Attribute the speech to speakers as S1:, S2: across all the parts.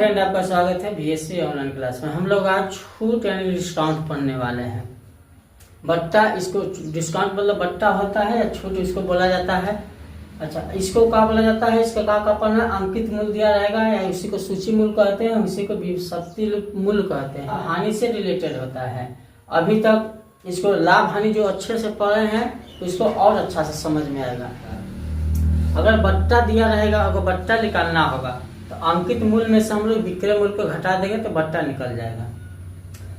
S1: Friend, आपका स्वागत है बीएससी ऑनलाइन क्लास में। हम लोग आज छूट यानी डिस्काउंट पढ़ने वाले हैं। बट्टा, इसको डिस्काउंट मतलब बट्टा होता है या छूट इसको बोला जाता है। अच्छा, इसको क्या बोला जाता है, इसका क्या पढ़ना, अंकित मूल्य दिया रहेगा या इसी को सूची मूल्य कहते हैं, इसी को व्युत्पत्ति मूल्य कहते हैं। हानि से रिलेटेड होता है। अभी तक इसको लाभ हानि जो अच्छे से पढ़े हैं तो इसको और अच्छा से समझ में आएगा। अगर बट्टा दिया रहेगा, अगर बट्टा निकालना होगा तो अंकित मूल्य में से हम लोग विक्रय मूल्य को घटा देंगे तो बट्टा निकल जाएगा।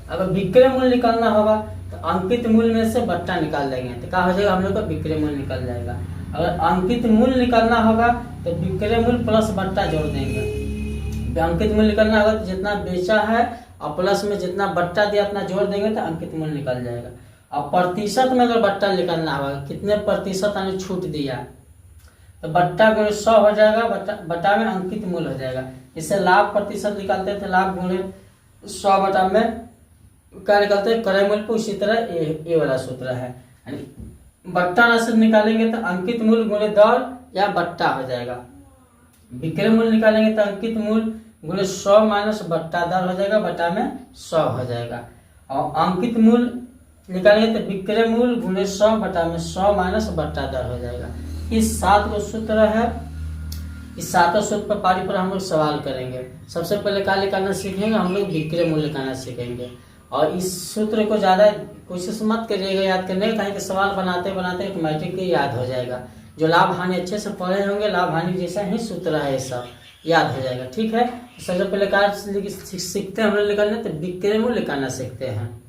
S1: अगर विक्रय मूल्य निकालना होगा तो अंकित मूल्य में से बट्टा निकाल देंगे तो क्या हो जाएगा, हम लोग का विक्रय मूल्य निकल जाएगा। अगर अंकित मूल्य निकालना होगा तो विक्रय मूल्य प्लस बट्टा जोड़ देंगे। अंकित मूल्य निकालना होगा तो जितना बेचा है और प्लस में जितना बट्टा दिया अपना जोड़ देंगे तो अंकित मूल्य निकल जाएगा। और प्रतिशत में अगर बट्टा निकालना होगा, कितने प्रतिशत हमें छूट दिया, तो बट्टा गुणे 100 हो जाएगा, बट्टा में अंकित मूल्य हो जाएगा। इससे लाभ प्रतिशत निकालते थे, लाभ गुणे 100 बटा में क्या निकालते हैं, क्रय मूल्य पे। उसी तरह ये वाला सूत्र है, बट्टा राशि निकालेंगे तो अंकित मूल्य गुणे दर या बट्टा हो जाएगा। विक्रय मूल्य निकालेंगे तो अंकित मूल्य गुणे 100 माइनस बट्टा दर हो जाएगा, बट्टा में 100 हो जाएगा। और अंकित मूल्य निकालेंगे तो विक्रय मूल्य गुणे 100 बटा में 100 माइनस बट्टा दर हो जाएगा। इस 7 को सूत्र है, इस 7 सूत्र पर पारी पर हम लोग सवाल करेंगे। सबसे पहले क्या निकालना सीखेंगे, हम लोग विक्रय मूल्य निकालना सीखेंगे। और इस सूत्र को ज्यादा कोशिश मत करिएगा याद करने का, कहीं सवाल बनाते बनाते ऑटोमेटिक याद हो जाएगा। जो लाभ हानि अच्छे से पढ़े होंगे, लाभ हानि जैसा ही सूत्र है, सब याद हो जाएगा। ठीक है, सबसे पहले क्या सीखते हैं हम लोग निकालने, तो विक्रय मूल्य निकालना सीखते हैं।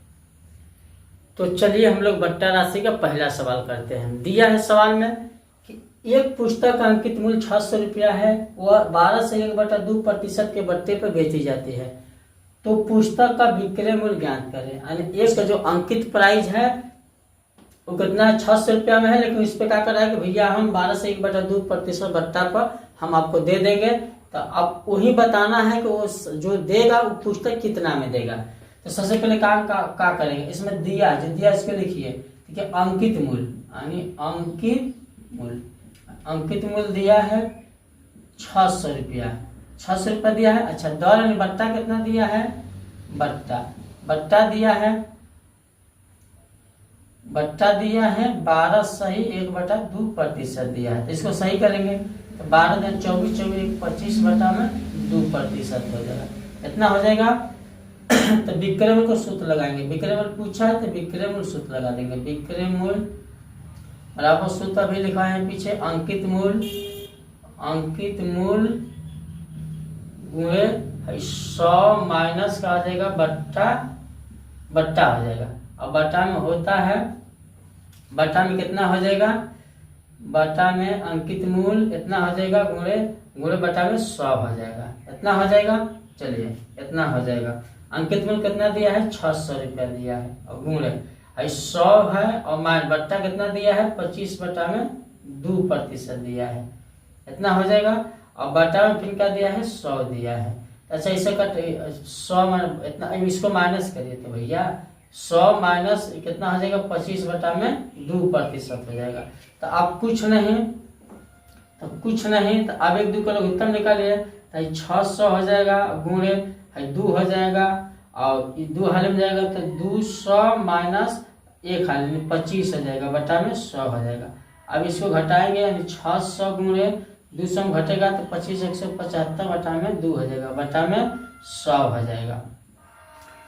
S1: तो चलिए हम लोग बट्टा राशि का पहला सवाल करते हैं। दिया है सवाल में कि एक पुस्तक का अंकित मूल्य 600 रुपया है, वह 12 से 1/2% के बट्टे पर बेची जाती है, तो पुस्तक का विक्रय मूल्य ज्ञात करें। यानी एक का जो अंकित प्राइस है वो कितना 600 रुपया में है, लेकिन इस पे क्या कर रहा है कि भैया हम 12 से 1/2% बट्टा पर हम आपको दे देंगे। तो अब वही बताना है कि वो जो देगा वो पुस्तक कितना में देगा। तो सबसे पहले क्या करेंगे, इसमें दिया इसको लिखिए, ठीक है। अंकित मूल्य यानी अंकित मूल्य दिया है 600 रुपया, 600 रुपया दिया है। अच्छा, दर यानी बट्टा कितना दिया है, बट्टा दिया है 12 सही 1/2% दिया है। तो इसको सही करेंगे तो 12 दिन 24 25 बटा में 2% हो जाएगा, इतना हो जाएगा। तो विक्रय मूल्य को सूत्र लगाएंगे, विक्रय मूल्य पूछा है तो विक्रय मूल्य सूत्र लगा देंगे। विक्रय मूल्य और आपको सूत्र अभी लिखा है पीछे, अंकित मूल्य गुणे 100 माइनस का आ जाएगा बट्टा हो जाएगा। अब बट्टा में होता है, बट्टा में कितना हो जाएगा, बट्टा में अंकित मूल्य इतना हो जाएगा गुणे बट्टा में 100 हो जाएगा, इतना हो जाएगा। चलिए इतना हो जाएगा। अंकित मूल्य कितना दिया है, 600 रुपया दिया है, और गुणे 100 है, और माइनस बट्टा कितना दिया है, 25 बटा में 2% दिया है, इतना हो जाएगा। और बटा में फिर क्या दिया है, 100 दिया है। अच्छा, इसे कट 100 इतना, इसको माइनस करिए तो भैया 100 माइनस कितना हो जाएगा, 25 बटा में 2% हो जाएगा। तो आप कुछ नहीं तो अब 1 2 का लघुत्तम निकालिए, तो 600 हो जाएगा गुणे 2 हो जाएगा, और 2 हाल में जाएगा तो 200 माइनस 1 हाल में 25 हो जाएगा, बटा में 100 हो जाएगा। अब इसको घटाएंगे, यानी 600 गुणे 200 में घटेगा तो 25 175 बटा में 2 हो जाएगा, बटा में 100 हो जाएगा।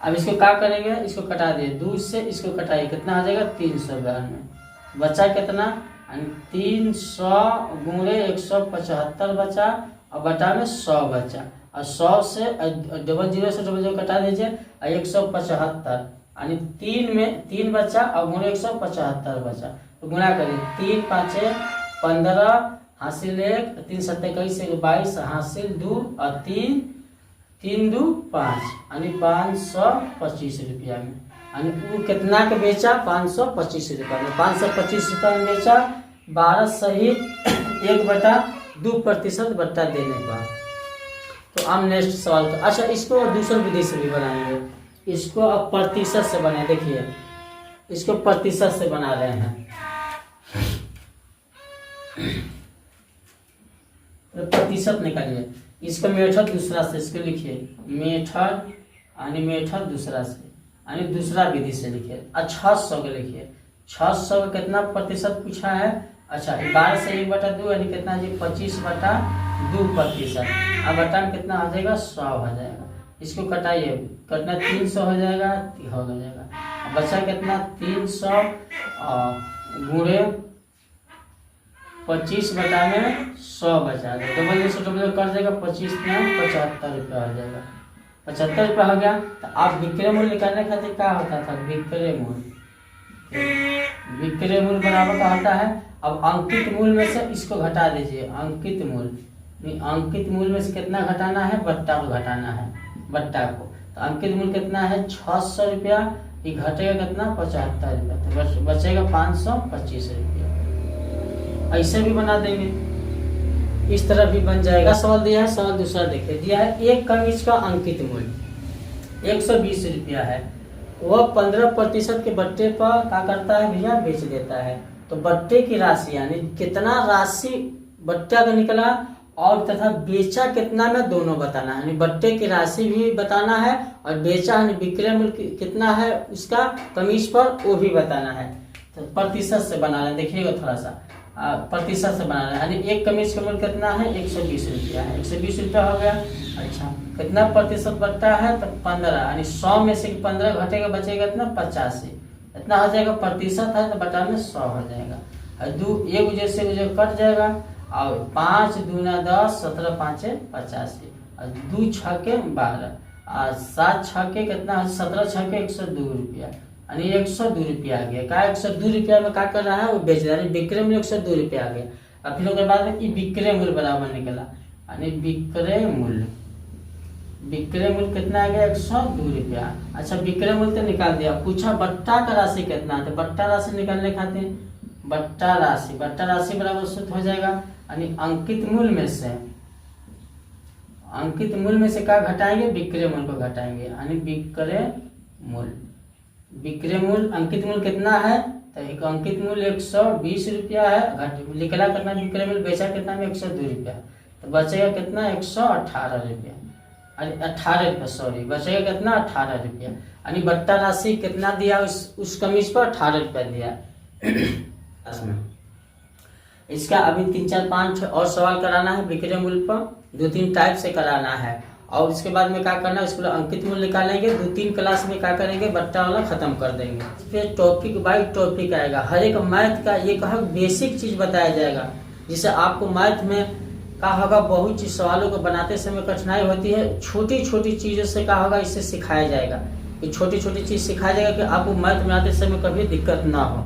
S1: अब इसको क्या करेंगे, इसको कटा दिए, 2 से इसको कटाइए, कितना हो जाएगा 392, बचा कितना 300 गुणे 175 बचा, और बटा में 100 बचा, और 100 से 00 से 00 कटा दीजिए, और 175 यानी 3 बचा, और गुणे 175 बचा। तो गुणा करिए, 3 5 15 हासिल 1, 3 7 21 22 हासिल 2, और 3 2 5 यानी 525 रुपया में। यानी वो कितना के बेचा, 525 रुपया में, 525 रुपया में बेचा, 12 सही 1/2% बट्टा देने का। तो हम नेक्स्ट सवाल का, अच्छा इसको दूसरी विधि से भी बनाएंगे, इसको अब प्रतिशत से बने, देखिए इसको प्रतिशत से बना रहे हैं। प्रतिशत निकालिए, इसका मेथड दूसरा से, इसको लिखिए मेथड यानी मेथड दूसरा से यानी दूसरा विधि से लिखिए। 600 के लिखिए 600 का कितना प्रतिशत पूछा है। अच्छा 12 से 1/2 यानी कितना जी 25/2%। अब बटा में कितना हो जाएगा 100 हो जाएगा। इसको कटाइए, कटना 300 हो जाएगा, हो जाएगा। बचा कितना 300 गुणे 25/100 बचा दो, डबल 200 कट जाएगा 25 में 75 रुपया हो जाएगा। 75 रुपया हो गया। तो आप विक्रय मूल्य निकालने खातिर क्या होता था, विक्रय मूल्य, विक्रय मूल्य बराबर का होता है। अब अंकित मूल्य में से इसको घटा दीजिए, अंकित मूल्य, अंकित मूल्य में से कितना घटाना है, बट्टा को घटाना है, बट्टा को। तो अंकित मूल्य कितना है 600 रुपया, ये घटेगा कितना 75 रुपया, तो बचेगा 525 रुपया। ऐसे भी बना देंगे, इस तरह भी बन जाएगा। सवाल दिया है, सवाल दूसरा देखिए, दिया है एक कमीज का अंकित मूल्य 120 रुपया है, वह 15% के बट्टे पर क्या करता है भैया, बेच देता है। तो बट्टे की राशि यानी कितना राशि बट्टा का निकला और तथा बेचा कितना में दोनों बताना है, यानी बट्टे की राशि भी बताना है और बेचा यानी विक्रय मूल्य कितना है उसका कमीज पर वो भी बताना है। तो प्रतिशत से बनाना है, देखिएगा थोड़ा सा प्रतिशत से बनाना है, यानी एक कमीज का मूल्य कितना है 120 रुपया है, 120 रुपया हो गया। अच्छा कितना प्रतिशत बट्टा है, तो 15, यानी 100 में से 15 घटेगा, बचेगा कितना 85, इतना हो जाएगा। प्रतिशत है तो बटा में 100 हो जाएगा। और एक वजह से मुझे कट जाएगा, और 5 दूना 10, 17 5 85, और 2 6 12, और 7 6 कितना है 17 6 102 रुपया, यानी 102 रुपया आ गया। क्या 102 रुपया में क्या कर रहा है वो बेच रहा है, विक्रय मूल्य 102 रुपया आ गया। और फिर उसके बाद में विक्रय मूल्य बराबर निकला, यानी विक्रय मूल्य, विक्रय मूल्य कितना आ गया 102 रुपया। अच्छा विक्रय मूल्य तो निकाल दिया, पूछा बट्टा का राशि कितना, तो बट्टा राशि निकालने खातिर बट्टा राशि बराबर सूत्र हो जाएगा, यानी अंकित मूल्य में से, अंकित मूल्य में से क्या घटाएंगे, विक्रय मूल्य को घटाएंगे, यानी विक्रय मूल्य, विक्रय मूल्य अंकित मूल्य कितना है, तो एक अंकित मूल्य 120 रुपया है, निकला कितना विक्रय मूल्य, बेचा कितना में 102 रुपया, तो बचेगा कितना 118 रुपया, अरे 18 रुपया सॉरी, बचेगा कितना 18 रुपया, यानी बट्टा राशि कितना दिया उस कमीज पर 18 रुपया दिया। इसका अभी 3 4 5 और सवाल कराना है विक्रय मूल्य पर, 2-3 टाइप से कराना है। और उसके बाद में क्या करना है, इसको अंकित मूल्य निकालेंगे, 2-3 क्लास में क्या करेंगे बट्टा वाला खत्म कर देंगे। फिर टॉपिक बाय टॉपिक आएगा, हर एक मैथ का ये कहा बेसिक चीज बताया जाएगा, जिससे आपको मैथ में क्या होगा, बहुत चीज सवालों को बनाते समय कठिनाई होती है, छोटी छोटी चीजों से क्या होगा इससे सिखाया जाएगा, छोटी छोटी चीज सिखाया जाएगा कि आपको मैथ में आते समय कभी दिक्कत ना हो।